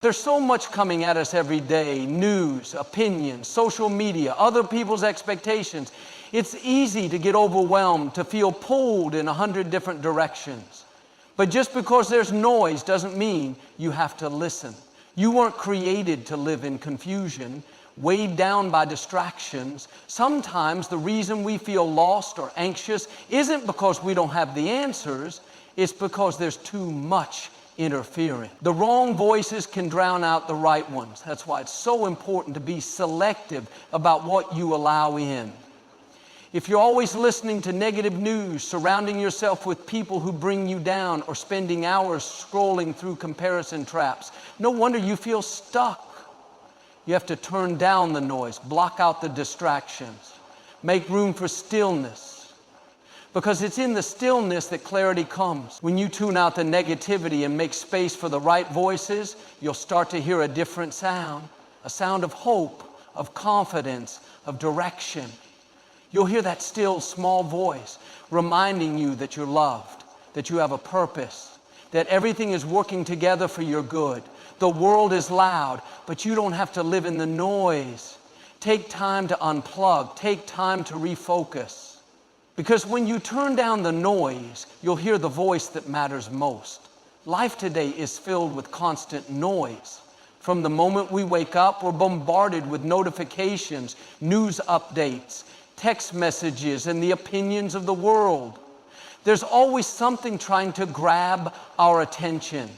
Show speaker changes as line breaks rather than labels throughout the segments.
There's so much coming at us every day: news, opinions, social media, other people's expectations. It's easy to get overwhelmed, to feel pulled in 100 different directions. But just because there's noise doesn't mean you have to listen. You weren't created to live in confusion, weighed down by distractions. Sometimes the reason we feel lost or anxious isn't because we don't have the answers, it's because there's too much interfering. The wrong voices can drown out the right ones. That's why it's so important to be selective about what you allow in. If you're always listening to negative news, surrounding yourself with people who bring you down, or spending hours scrolling through comparison traps, no wonder you feel stuck. You have to turn down the noise, block out the distractions, make room for stillness. Because it's in the stillness that clarity comes. When you tune out the negativity and make space for the right voices, you'll start to hear a different sound, a sound of hope, of confidence, of direction. You'll hear that still small voice reminding you that you're loved, that you have a purpose, that everything is working together for your good. The world is loud, but you don't have to live in the noise. Take time to unplug, take time to refocus. Because when you turn down the noise, you'll hear the voice that matters most. Life today is filled with constant noise. From the moment we wake up, we're bombarded with notifications, news updates, text messages, and the opinions of the world. There's always something trying to grab our attention.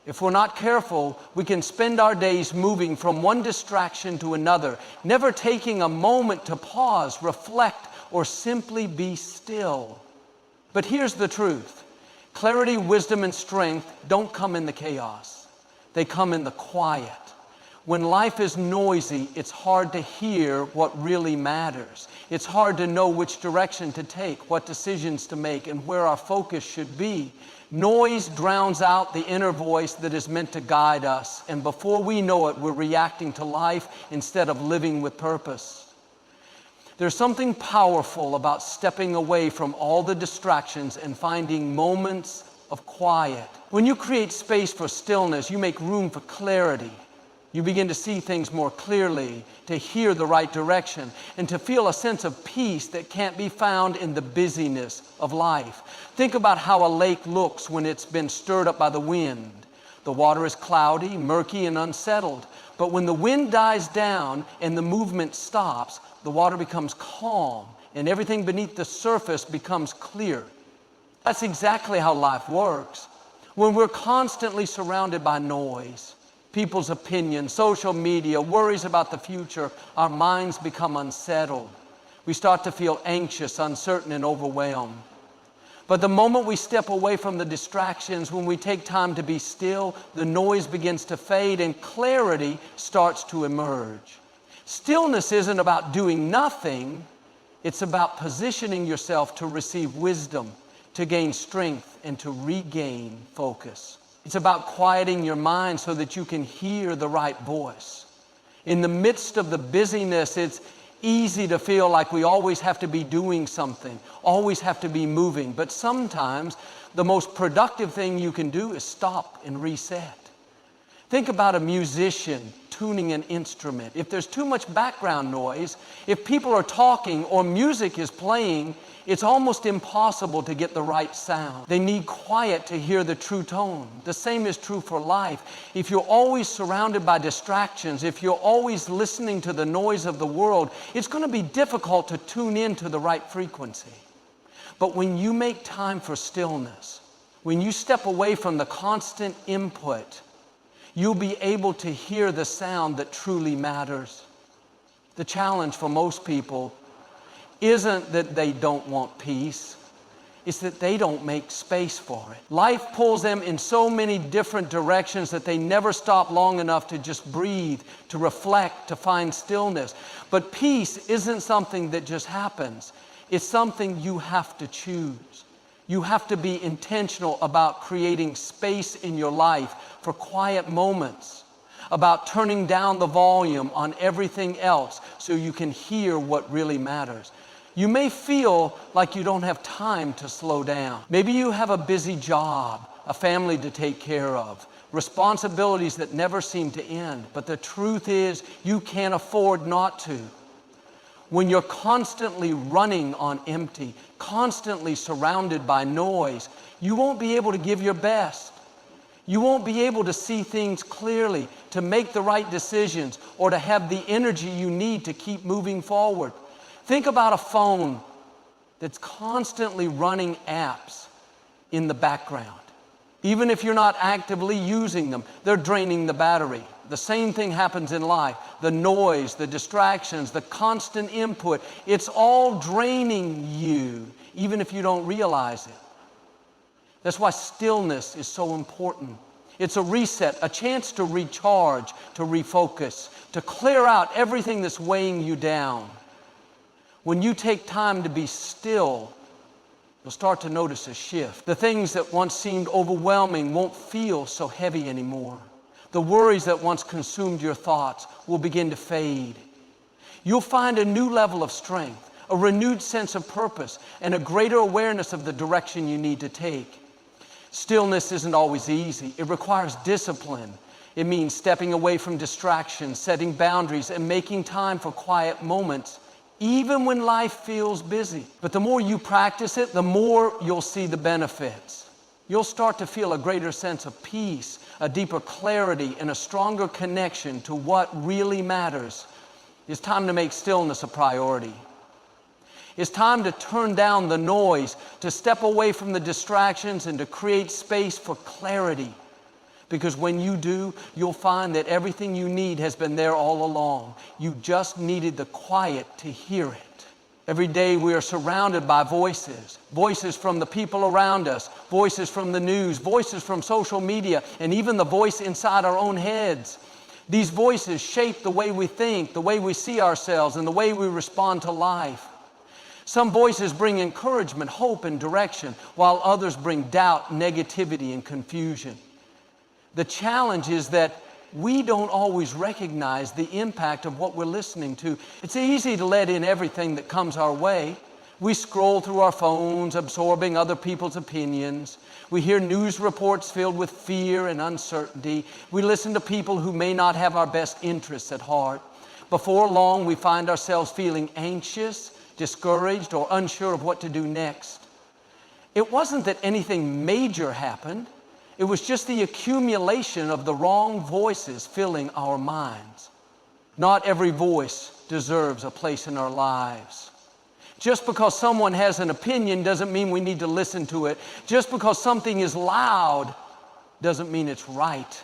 If we're not careful, we can spend our days moving from one distraction to another, never taking a moment to pause, reflect, or simply be still. But here's the truth. Clarity, wisdom, and strength don't come in the chaos. They come in the quiet. When life is noisy, it's hard to hear what really matters. It's hard to know which direction to take, what decisions to make, and where our focus should be. Noise drowns out the inner voice that is meant to guide us, and before we know it, we're reacting to life instead of living with purpose. There's something powerful about stepping away from all the distractions and finding moments of quiet. When you create space for stillness, you make room for clarity. You begin to see things more clearly, to hear the right direction, and to feel a sense of peace that can't be found in the busyness of life. Think about how a lake looks when it's been stirred up by the wind. The water is cloudy, murky, and unsettled. But when the wind dies down and the movement stops, the water becomes calm, and everything beneath the surface becomes clear. That's exactly how life works. When we're constantly surrounded by noise, people's opinions, social media, worries about the future, our minds become unsettled. We start to feel anxious, uncertain, and overwhelmed. But the moment we step away from the distractions, when we take time to be still, the noise begins to fade and clarity starts to emerge. Stillness isn't about doing nothing. It's about positioning yourself to receive wisdom, to gain strength, and to regain focus. It's about quieting your mind so that you can hear the right voice. In the midst of the busyness, it's easy to feel like we always have to be doing something, always have to be moving. But sometimes the most productive thing you can do is stop and reset. Think about a musician tuning an instrument. If there's too much background noise, if people are talking or music is playing, it's almost impossible to get the right sound. They need quiet to hear the true tone. The same is true for life. If you're always surrounded by distractions, if you're always listening to the noise of the world, it's going to be difficult to tune into the right frequency. But when you make time for stillness, when you step away from the constant input, you'll be able to hear the sound that truly matters. The challenge for most people isn't that they don't want peace, it's that they don't make space for it. Life pulls them in so many different directions that they never stop long enough to just breathe, to reflect, to find stillness. But peace isn't something that just happens. It's something you have to choose. You have to be intentional about creating space in your life for quiet moments, about turning down the volume on everything else so you can hear what really matters. You may feel like you don't have time to slow down. Maybe you have a busy job, a family to take care of, responsibilities that never seem to end. But the truth is, you can't afford not to. When you're constantly running on empty, constantly surrounded by noise, you won't be able to give your best. You won't be able to see things clearly, to make the right decisions, or to have the energy you need to keep moving forward. Think about a phone that's constantly running apps in the background. Even if you're not actively using them, they're draining the battery. The same thing happens in life. The noise, the distractions, the constant input, it's all draining you, even if you don't realize it. That's why stillness is so important. It's a reset, a chance to recharge, to refocus, to clear out everything that's weighing you down. When you take time to be still, you'll start to notice a shift. The things that once seemed overwhelming won't feel so heavy anymore. The worries that once consumed your thoughts will begin to fade. You'll find a new level of strength, a renewed sense of purpose, and a greater awareness of the direction you need to take. Stillness isn't always easy. It requires discipline. It means stepping away from distractions, setting boundaries, and making time for quiet moments, even when life feels busy. But the more you practice it, the more you'll see the benefits. You'll start to feel a greater sense of peace, a deeper clarity, and a stronger connection to what really matters. It's time to make stillness a priority. It's time to turn down the noise, to step away from the distractions, and to create space for clarity. Because when you do, you'll find that everything you need has been there all along. You just needed the quiet to hear it. Every day we are surrounded by voices. Voices from the people around us, voices from the news, voices from social media, and even the voice inside our own heads. These voices shape the way we think, the way we see ourselves, and the way we respond to life. Some voices bring encouragement, hope, and direction, while others bring doubt, negativity, and confusion. The challenge is that we don't always recognize the impact of what we're listening to. It's easy to let in everything that comes our way. We scroll through our phones, absorbing other people's opinions. We hear news reports filled with fear and uncertainty. We listen to people who may not have our best interests at heart. Before long, we find ourselves feeling anxious, discouraged, or unsure of what to do next. It wasn't that anything major happened. It was just the accumulation of the wrong voices filling our minds. Not every voice deserves a place in our lives. Just because someone has an opinion doesn't mean we need to listen to it. Just because something is loud doesn't mean it's right.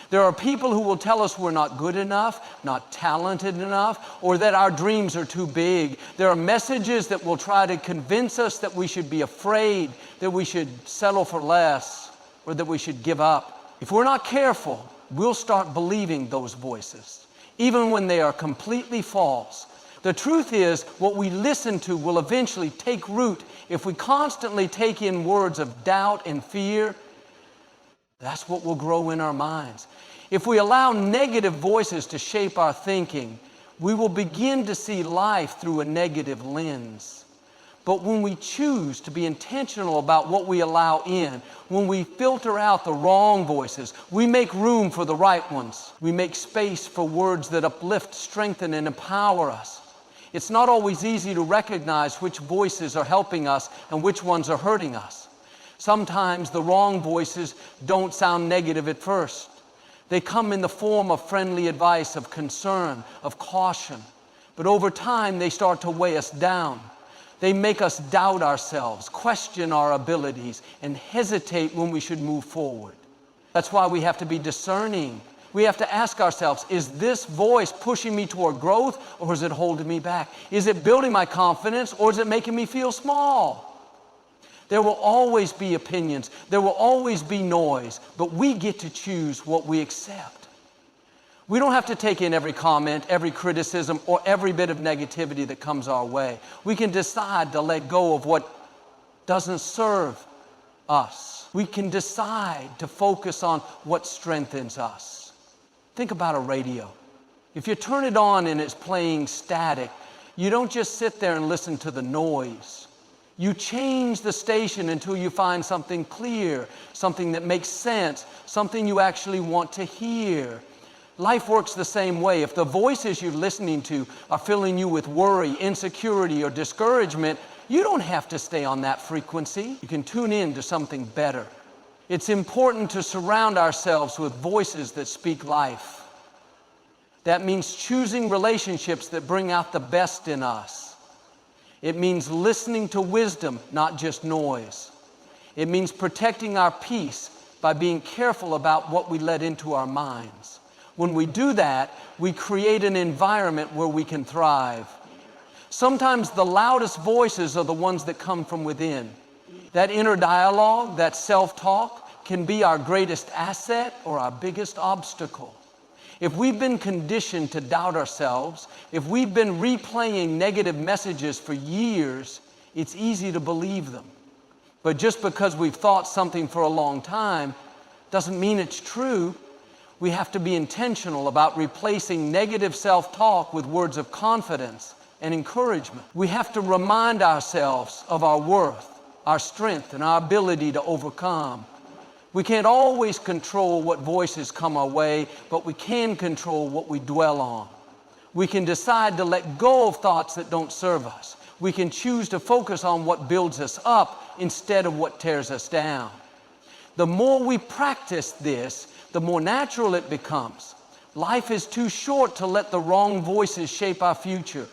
There are people who will tell us we're not good enough, not talented enough, or that our dreams are too big. There are messages that will try to convince us that we should be afraid, that we should settle for less, or that we should give up. If we're not careful, we'll start believing those voices, even when they are completely false. The truth is, what we listen to will eventually take root. If we constantly take in words of doubt and fear, that's what will grow in our minds. If we allow negative voices to shape our thinking, we will begin to see life through a negative lens. But when we choose to be intentional about what we allow in, when we filter out the wrong voices, we make room for the right ones. We make space for words that uplift, strengthen, and empower us. It's not always easy to recognize which voices are helping us and which ones are hurting us. Sometimes the wrong voices don't sound negative at first. They come in the form of friendly advice, of concern, of caution. But over time, they start to weigh us down. They make us doubt ourselves, question our abilities, and hesitate when we should move forward. That's why we have to be discerning. We have to ask ourselves, is this voice pushing me toward growth, or is it holding me back? Is it building my confidence, or is it making me feel small? There will always be opinions. There will always be noise, but we get to choose what we accept. We don't have to take in every comment, every criticism, or every bit of negativity that comes our way. We can decide to let go of what doesn't serve us. We can decide to focus on what strengthens us. Think about a radio. If you turn it on and it's playing static, you don't just sit there and listen to the noise. You change the station until you find something clear, something that makes sense, something you actually want to hear. Life works the same way. If the voices you're listening to are filling you with worry, insecurity, or discouragement, you don't have to stay on that frequency. You can tune in to something better. It's important to surround ourselves with voices that speak life. That means choosing relationships that bring out the best in us. It means listening to wisdom, not just noise. It means protecting our peace by being careful about what we let into our minds. When we do that, we create an environment where we can thrive. Sometimes the loudest voices are the ones that come from within. That inner dialogue, that self-talk, can be our greatest asset or our biggest obstacle. If we've been conditioned to doubt ourselves, if we've been replaying negative messages for years, it's easy to believe them. But just because we've thought something for a long time doesn't mean it's true. We have to be intentional about replacing negative self-talk with words of confidence and encouragement. We have to remind ourselves of our worth, our strength, and our ability to overcome. We can't always control what voices come our way, but we can control what we dwell on. We can decide to let go of thoughts that don't serve us. We can choose to focus on what builds us up instead of what tears us down. The more we practice this, the more natural it becomes. Life is too short to let the wrong voices shape our future.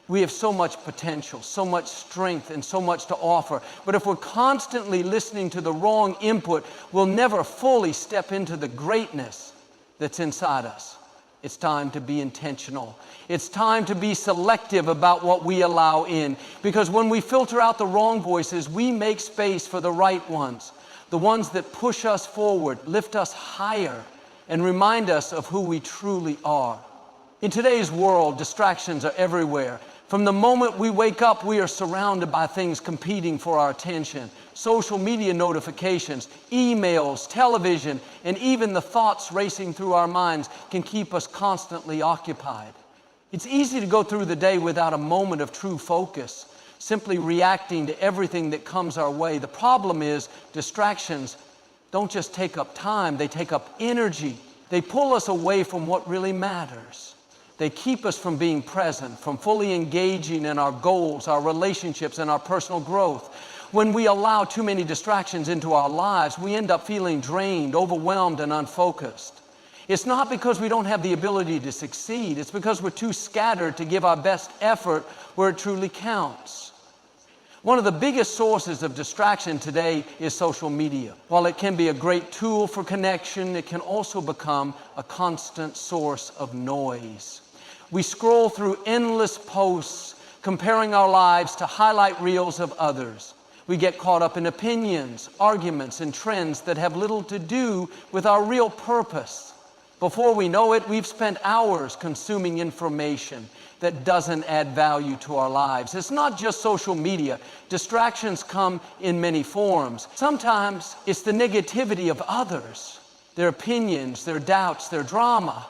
We have so much potential, so much strength, and so much to offer. But if we're constantly listening to the wrong input, we'll never fully step into the greatness that's inside us. It's time to be intentional. It's time to be selective about what we allow in. Because when we filter out the wrong voices, we make space for the right ones. The ones that push us forward, lift us higher, and remind us of who we truly are. In today's world, distractions are everywhere. From the moment we wake up, we are surrounded by things competing for our attention. Social media notifications, emails, television, and even the thoughts racing through our minds can keep us constantly occupied. It's easy to go through the day without a moment of true focus, simply reacting to everything that comes our way. The problem is distractions don't just take up time, they take up energy. They pull us away from what really matters. They keep us from being present, from fully engaging in our goals, our relationships, and our personal growth. When we allow too many distractions into our lives, we end up feeling drained, overwhelmed, and unfocused. It's not because we don't have the ability to succeed. It's because we're too scattered to give our best effort where it truly counts. One of the biggest sources of distraction today is social media. While it can be a great tool for connection, it can also become a constant source of noise. We scroll through endless posts, comparing our lives to highlight reels of others. We get caught up in opinions, arguments, and trends that have little to do with our real purpose. Before we know it, we've spent hours consuming information that doesn't add value to our lives. It's not just social media. Distractions come in many forms. Sometimes it's the negativity of others, their opinions, their doubts, their drama.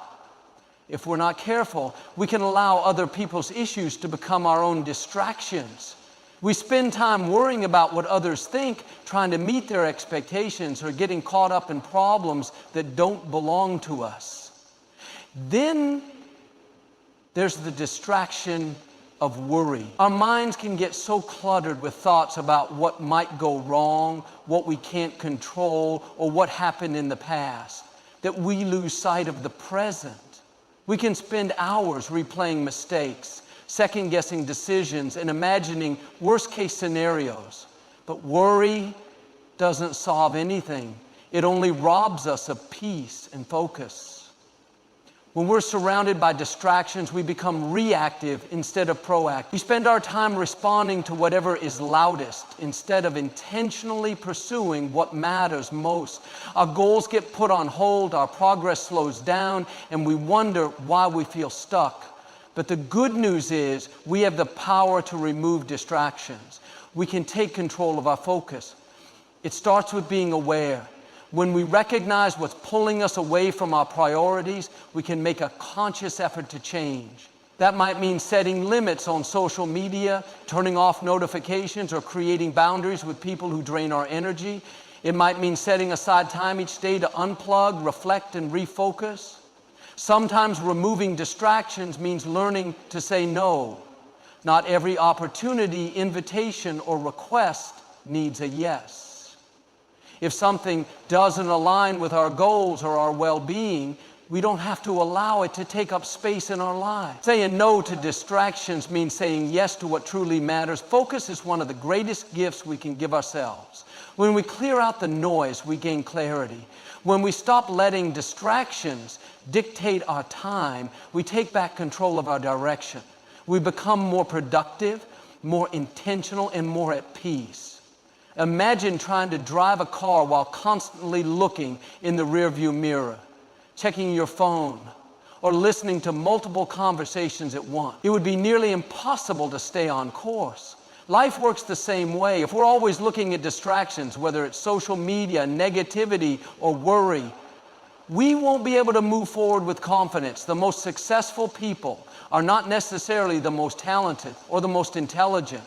If we're not careful, we can allow other people's issues to become our own distractions. We spend time worrying about what others think, trying to meet their expectations, or getting caught up in problems that don't belong to us. Then there's the distraction of worry. Our minds can get so cluttered with thoughts about what might go wrong, what we can't control, or what happened in the past, that we lose sight of the present. We can spend hours replaying mistakes, second-guessing decisions, and imagining worst-case scenarios. But worry doesn't solve anything. It only robs us of peace and focus. When we're surrounded by distractions, we become reactive instead of proactive. We spend our time responding to whatever is loudest instead of intentionally pursuing what matters most. Our goals get put on hold, our progress slows down, and we wonder why we feel stuck. But the good news is we have the power to remove distractions. We can take control of our focus. It starts with being aware. When we recognize what's pulling us away from our priorities, we can make a conscious effort to change. That might mean setting limits on social media, turning off notifications, or creating boundaries with people who drain our energy. It might mean setting aside time each day to unplug, reflect, and refocus. Sometimes removing distractions means learning to say no. Not every opportunity, invitation, or request needs a yes. If something doesn't align with our goals or our well-being, we don't have to allow it to take up space in our lives. Saying no to distractions means saying yes to what truly matters. Focus is one of the greatest gifts we can give ourselves. When we clear out the noise, we gain clarity. When we stop letting distractions dictate our time, we take back control of our direction. We become more productive, more intentional, and more at peace. Imagine trying to drive a car while constantly looking in the rearview mirror, checking your phone, or listening to multiple conversations at once. It would be nearly impossible to stay on course. Life works the same way. If we're always looking at distractions, whether it's social media, negativity, or worry, we won't be able to move forward with confidence. The most successful people are not necessarily the most talented or the most intelligent.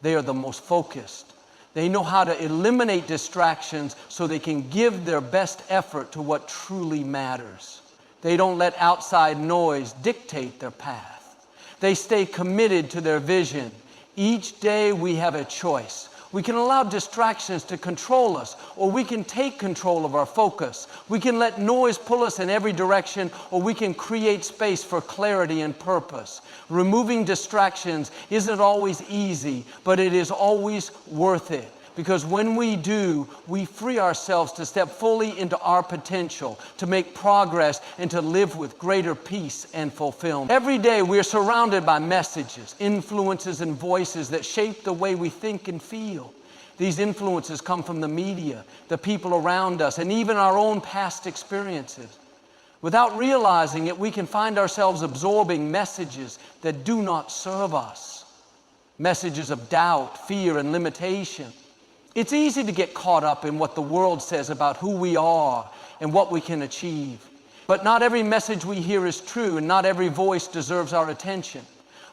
They are the most focused. They know how to eliminate distractions so they can give their best effort to what truly matters. They don't let outside noise dictate their path. They stay committed to their vision. Each day we have a choice. We can allow distractions to control us, or we can take control of our focus. We can let noise pull us in every direction, or we can create space for clarity and purpose. Removing distractions isn't always easy, but it is always worth it. Because when we do, we free ourselves to step fully into our potential, to make progress, and to live with greater peace and fulfillment. Every day we are surrounded by messages, influences, and voices that shape the way we think and feel. These influences come from the media, the people around us, and even our own past experiences. Without realizing it, we can find ourselves absorbing messages that do not serve us. Messages of doubt, fear, and limitation. It's easy to get caught up in what the world says about who we are and what we can achieve. But not every message we hear is true, and not every voice deserves our attention.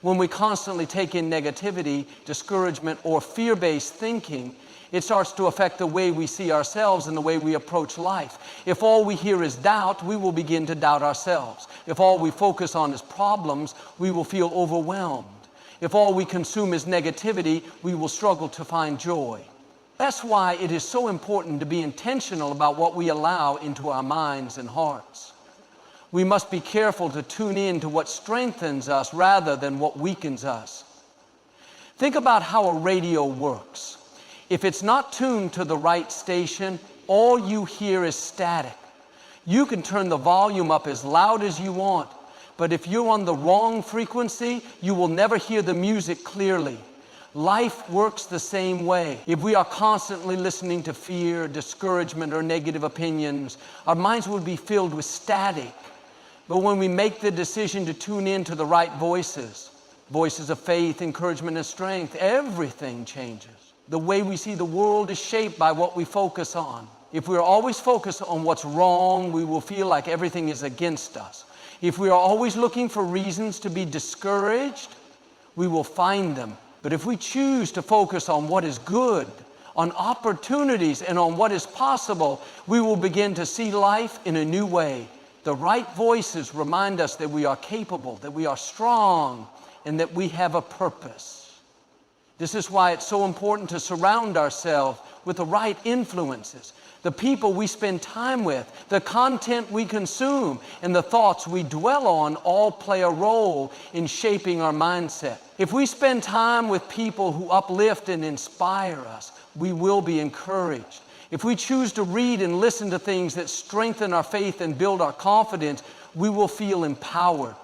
When we constantly take in negativity, discouragement, or fear-based thinking, it starts to affect the way we see ourselves and the way we approach life. If all we hear is doubt, we will begin to doubt ourselves. If all we focus on is problems, we will feel overwhelmed. If all we consume is negativity, we will struggle to find joy. That's why it is so important to be intentional about what we allow into our minds and hearts. We must be careful to tune in to what strengthens us rather than what weakens us. Think about how a radio works. If it's not tuned to the right station, all you hear is static. You can turn the volume up as loud as you want, but if you're on the wrong frequency, you will never hear the music clearly. Life works the same way. If we are constantly listening to fear, discouragement, or negative opinions, our minds will be filled with static. But when we make the decision to tune in to the right voices, voices of faith, encouragement, and strength, everything changes. The way we see the world is shaped by what we focus on. If we are always focused on what's wrong, we will feel like everything is against us. If we are always looking for reasons to be discouraged, we will find them. But if we choose to focus on what is good, on opportunities, and on what is possible, we will begin to see life in a new way. The right voices remind us that we are capable, that we are strong, and that we have a purpose. This is why it's so important to surround ourselves with the right influences. The people we spend time with, the content we consume, and the thoughts we dwell on all play a role in shaping our mindset. If we spend time with people who uplift and inspire us, we will be encouraged. If we choose to read and listen to things that strengthen our faith and build our confidence, we will feel empowered.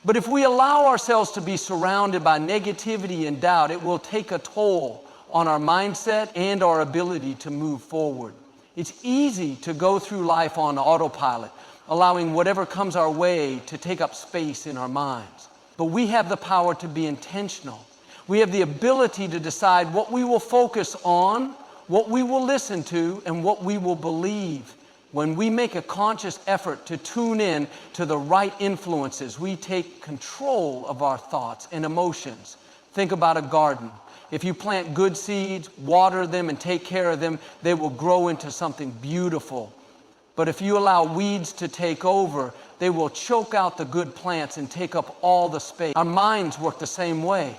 But if we allow ourselves to be surrounded by negativity and doubt, it will take a toll on our mindset and our ability to move forward. It's easy to go through life on autopilot, allowing whatever comes our way to take up space in our minds. But we have the power to be intentional. We have the ability to decide what we will focus on, what we will listen to, and what we will believe. When we make a conscious effort to tune in to the right influences, we take control of our thoughts and emotions. Think about a garden. If you plant good seeds, water them, and take care of them, they will grow into something beautiful. But if you allow weeds to take over, they will choke out the good plants and take up all the space. Our minds work the same way.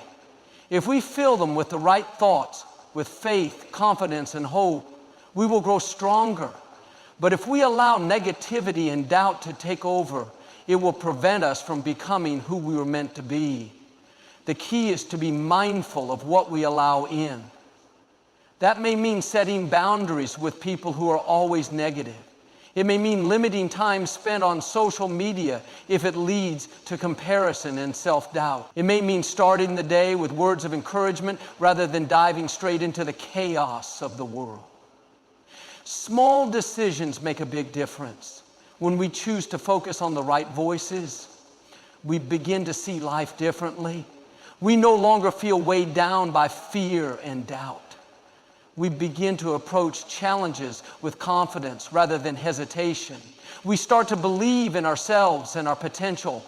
If we fill them with the right thoughts, with faith, confidence, and hope, we will grow stronger. But if we allow negativity and doubt to take over, it will prevent us from becoming who we were meant to be. The key is to be mindful of what we allow in. That may mean setting boundaries with people who are always negative. It may mean limiting time spent on social media if it leads to comparison and self-doubt. It may mean starting the day with words of encouragement rather than diving straight into the chaos of the world. Small decisions make a big difference. When we choose to focus on the right voices, we begin to see life differently. We no longer feel weighed down by fear and doubt. We begin to approach challenges with confidence rather than hesitation. We start to believe in ourselves and our potential.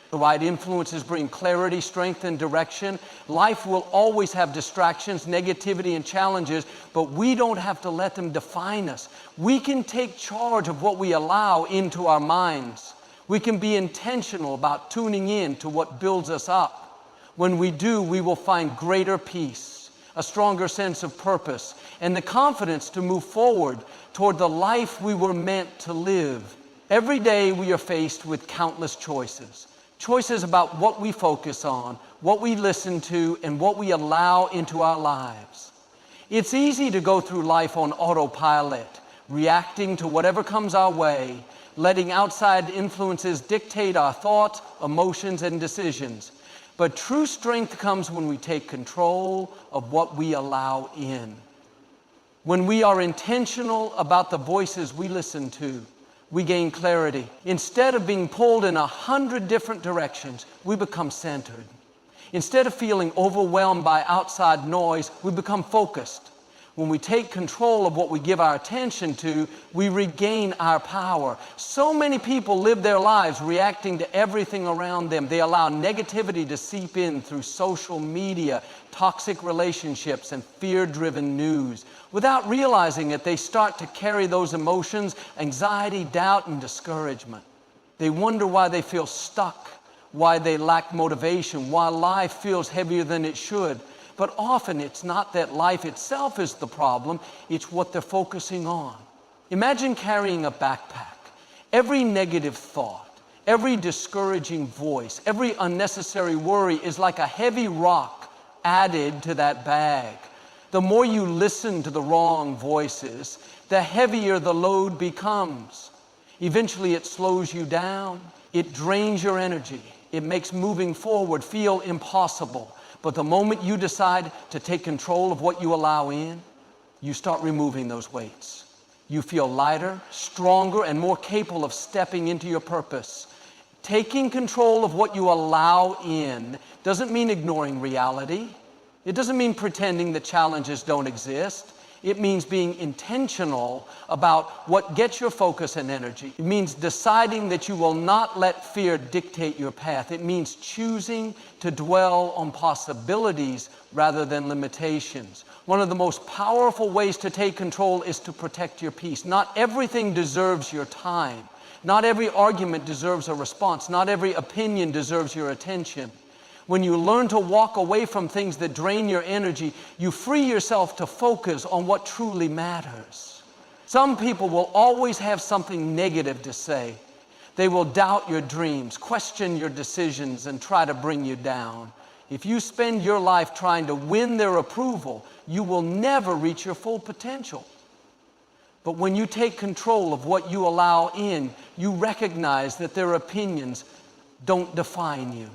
The right influences bring clarity, strength, and direction. Life will always have distractions, negativity, and challenges, but we don't have to let them define us. We can take charge of what we allow into our minds. We can be intentional about tuning in to what builds us up. When we do, we will find greater peace, a stronger sense of purpose, and the confidence to move forward toward the life we were meant to live. Every day we are faced with countless choices. Choices about what we focus on, what we listen to, and what we allow into our lives. It's easy to go through life on autopilot, reacting to whatever comes our way, letting outside influences dictate our thoughts, emotions, and decisions. But true strength comes when we take control of what we allow in. When we are intentional about the voices we listen to, we gain clarity. Instead of being pulled in 100 different directions, we become centered. Instead of feeling overwhelmed by outside noise, we become focused. When we take control of what we give our attention to, we regain our power. So many people live their lives reacting to everything around them. They allow negativity to seep in through social media, toxic relationships, and fear-driven news. Without realizing it, they start to carry those emotions, anxiety, doubt, and discouragement. They wonder why they feel stuck, why they lack motivation, why life feels heavier than it should. But often it's not that life itself is the problem, it's what they're focusing on. Imagine carrying a backpack. Every negative thought, every discouraging voice, every unnecessary worry is like a heavy rock added to that bag. The more you listen to the wrong voices, the heavier the load becomes. Eventually it slows you down, it drains your energy, it makes moving forward feel impossible. But the moment you decide to take control of what you allow in, you start removing those weights. You feel lighter, stronger, and more capable of stepping into your purpose. Taking control of what you allow in doesn't mean ignoring reality. It doesn't mean pretending that challenges don't exist. It means being intentional about what gets your focus and energy. It means deciding that you will not let fear dictate your path. It means choosing to dwell on possibilities rather than limitations. One of the most powerful ways to take control is to protect your peace. Not everything deserves your time. Not every argument deserves a response. Not every opinion deserves your attention. When you learn to walk away from things that drain your energy, you free yourself to focus on what truly matters. Some people will always have something negative to say. They will doubt your dreams, question your decisions, and try to bring you down. If you spend your life trying to win their approval, you will never reach your full potential. But when you take control of what you allow in, you recognize that their opinions don't define you.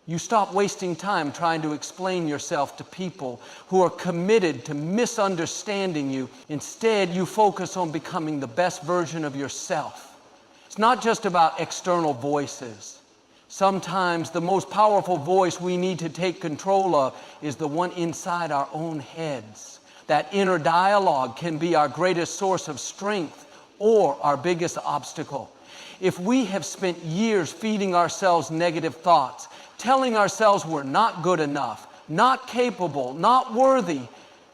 You stop wasting time trying to explain yourself to people who are committed to misunderstanding you. Instead, you focus on becoming the best version of yourself. It's not just about external voices. Sometimes the most powerful voice we need to take control of is the one inside our own heads. That inner dialogue can be our greatest source of strength or our biggest obstacle. If we have spent years feeding ourselves negative thoughts, telling ourselves we're not good enough, not capable, not worthy,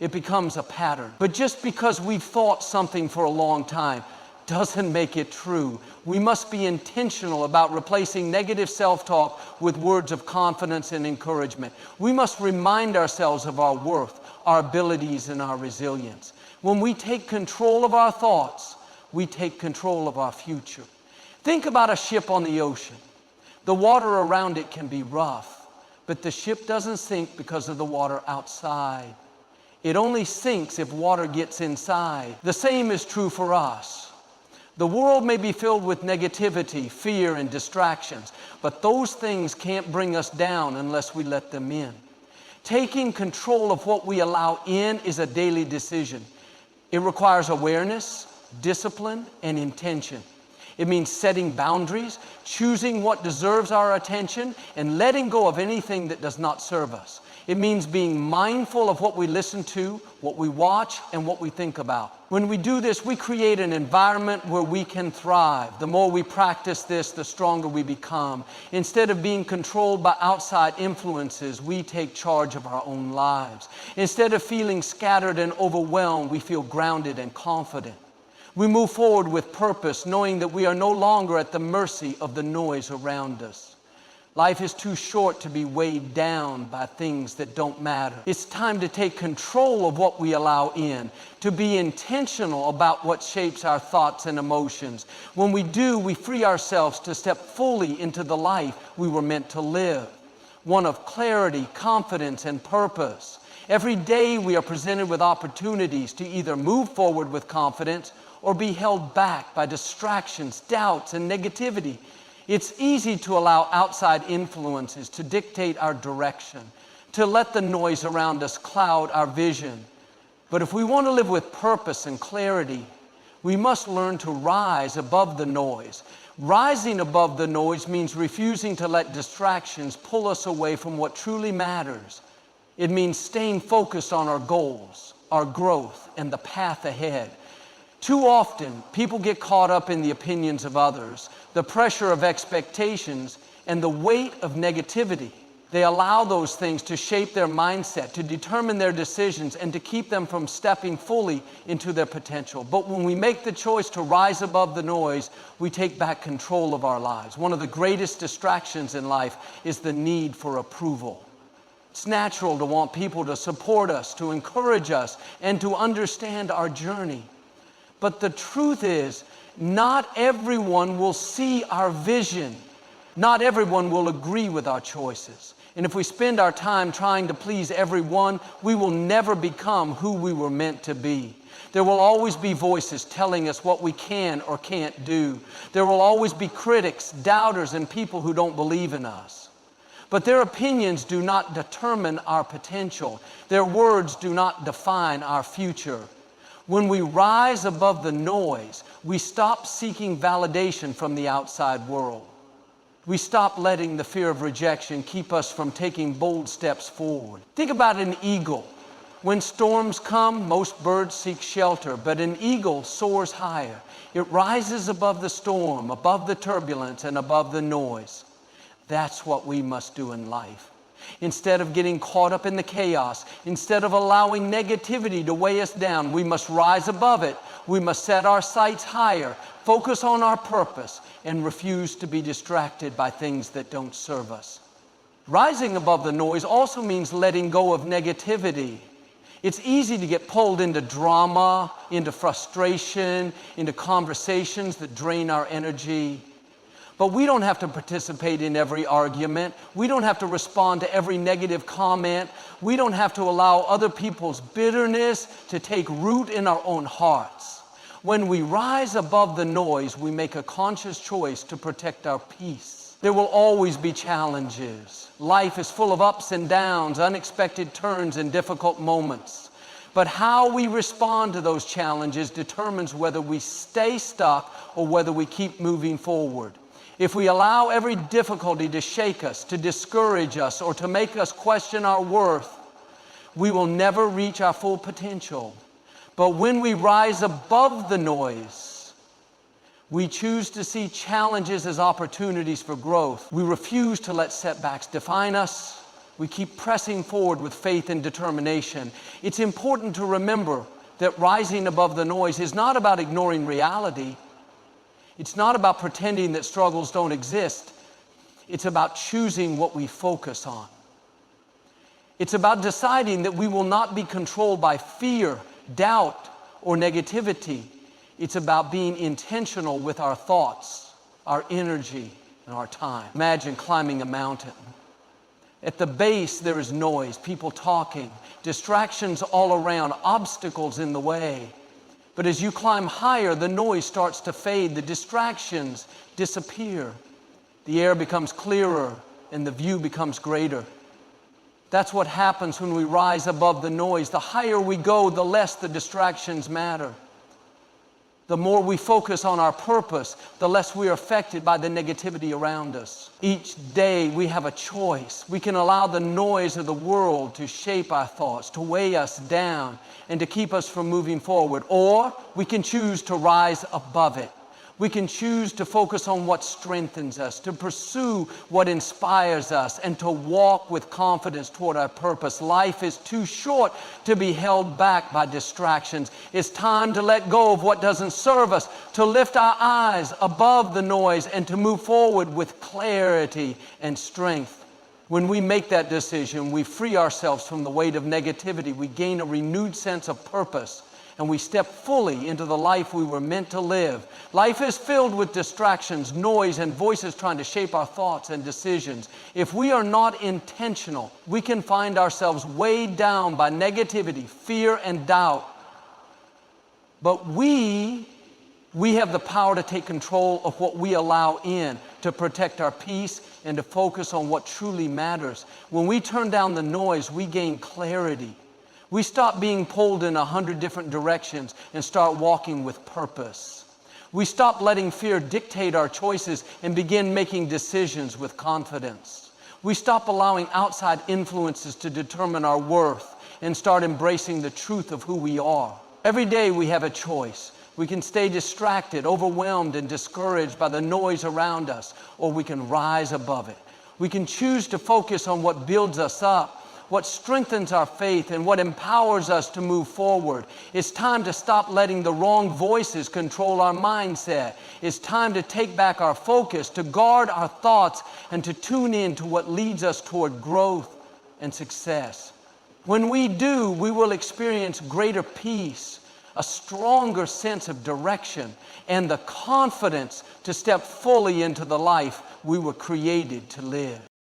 it becomes a pattern. But just because we've thought something for a long time doesn't make it true. We must be intentional about replacing negative self-talk with words of confidence and encouragement. We must remind ourselves of our worth, our abilities, and our resilience. When we take control of our thoughts, we take control of our future. Think about a ship on the ocean. The water around it can be rough, but the ship doesn't sink because of the water outside. It only sinks if water gets inside. The same is true for us. The world may be filled with negativity, fear, and distractions, but those things can't bring us down unless we let them in. Taking control of what we allow in is a daily decision. It requires awareness, discipline, and intention. It means setting boundaries, choosing what deserves our attention, and letting go of anything that does not serve us. It means being mindful of what we listen to, what we watch, and what we think about. When we do this, we create an environment where we can thrive. The more we practice this, the stronger we become. Instead of being controlled by outside influences, we take charge of our own lives. Instead of feeling scattered and overwhelmed, we feel grounded and confident. We move forward with purpose, knowing that we are no longer at the mercy of the noise around us. Life is too short to be weighed down by things that don't matter. It's time to take control of what we allow in, to be intentional about what shapes our thoughts and emotions. When we do, we free ourselves to step fully into the life we were meant to live, one of clarity, confidence, and purpose. Every day we are presented with opportunities to either move forward with confidence or be held back by distractions, doubts, and negativity. It's easy to allow outside influences to dictate our direction, to let the noise around us cloud our vision. But if we want to live with purpose and clarity, we must learn to rise above the noise. Rising above the noise means refusing to let distractions pull us away from what truly matters. It means staying focused on our goals, our growth, and the path ahead. Too often, people get caught up in the opinions of others, the pressure of expectations, and the weight of negativity. They allow those things to shape their mindset, to determine their decisions, and to keep them from stepping fully into their potential. But when we make the choice to rise above the noise, we take back control of our lives. One of the greatest distractions in life is the need for approval. It's natural to want people to support us, to encourage us, and to understand our journey. But the truth is, not everyone will see our vision. Not everyone will agree with our choices. And if we spend our time trying to please everyone, we will never become who we were meant to be. There will always be voices telling us what we can or can't do. There will always be critics, doubters, and people who don't believe in us. But their opinions do not determine our potential. Their words do not define our future. When we rise above the noise, we stop seeking validation from the outside world. We stop letting the fear of rejection keep us from taking bold steps forward. Think about an eagle. When storms come, most birds seek shelter, but an eagle soars higher. It rises above the storm, above the turbulence, and above the noise. That's what we must do in life. Instead of getting caught up in the chaos, instead of allowing negativity to weigh us down, we must rise above it. We must set our sights higher, focus on our purpose, and refuse to be distracted by things that don't serve us. Rising above the noise also means letting go of negativity. It's easy to get pulled into drama, into frustration, into conversations that drain our energy. But we don't have to participate in every argument. We don't have to respond to every negative comment. We don't have to allow other people's bitterness to take root in our own hearts. When we rise above the noise, we make a conscious choice to protect our peace. There will always be challenges. Life is full of ups and downs, unexpected turns, and difficult moments. But how we respond to those challenges determines whether we stay stuck or whether we keep moving forward. If we allow every difficulty to shake us, to discourage us, or to make us question our worth, we will never reach our full potential. But when we rise above the noise, We choose to see challenges as opportunities for growth. We refuse to let setbacks define us. We keep pressing forward with faith and determination. It's important to remember that rising above the noise is not about ignoring reality. It's not about pretending that struggles don't exist. It's about choosing what we focus on. It's about deciding that we will not be controlled by fear, doubt, or negativity. It's about being intentional with our thoughts, our energy, and our time. Imagine climbing a mountain. At the base, there is noise, people talking, distractions all around, obstacles in the way. But as you climb higher, the noise starts to fade, the distractions disappear. The air becomes clearer and the view becomes greater. That's what happens when we rise above the noise. The higher we go, the less the distractions matter. The more we focus on our purpose, the less we are affected by the negativity around us. Each day we have a choice. We can allow the noise of the world to shape our thoughts, to weigh us down, and to keep us from moving forward. Or we can choose to rise above it. We can choose to focus on what strengthens us, to pursue what inspires us, and to walk with confidence toward our purpose. Life is too short to be held back by distractions. It's time to let go of what doesn't serve us, to lift our eyes above the noise, and to move forward with clarity and strength. When we make that decision, we free ourselves from the weight of negativity. We gain a renewed sense of purpose, and we step fully into the life we were meant to live. Life is filled with distractions, noise, and voices trying to shape our thoughts and decisions. If we are not intentional, we can find ourselves weighed down by negativity, fear, and doubt. But we have the power to take control of what we allow in, to protect our peace and to focus on what truly matters. When we turn down the noise, we gain clarity. We stop being pulled in 100 different directions and start walking with purpose. We stop letting fear dictate our choices and begin making decisions with confidence. We stop allowing outside influences to determine our worth and start embracing the truth of who we are. Every day we have a choice. We can stay distracted, overwhelmed, and discouraged by the noise around us, or we can rise above it. We can choose to focus on what builds us up, what strengthens our faith, and what empowers us to move forward. It's time to stop letting the wrong voices control our mindset. It's time to take back our focus, to guard our thoughts, and to tune in to what leads us toward growth and success. When we do, we will experience greater peace, a stronger sense of direction, and the confidence to step fully into the life we were created to live.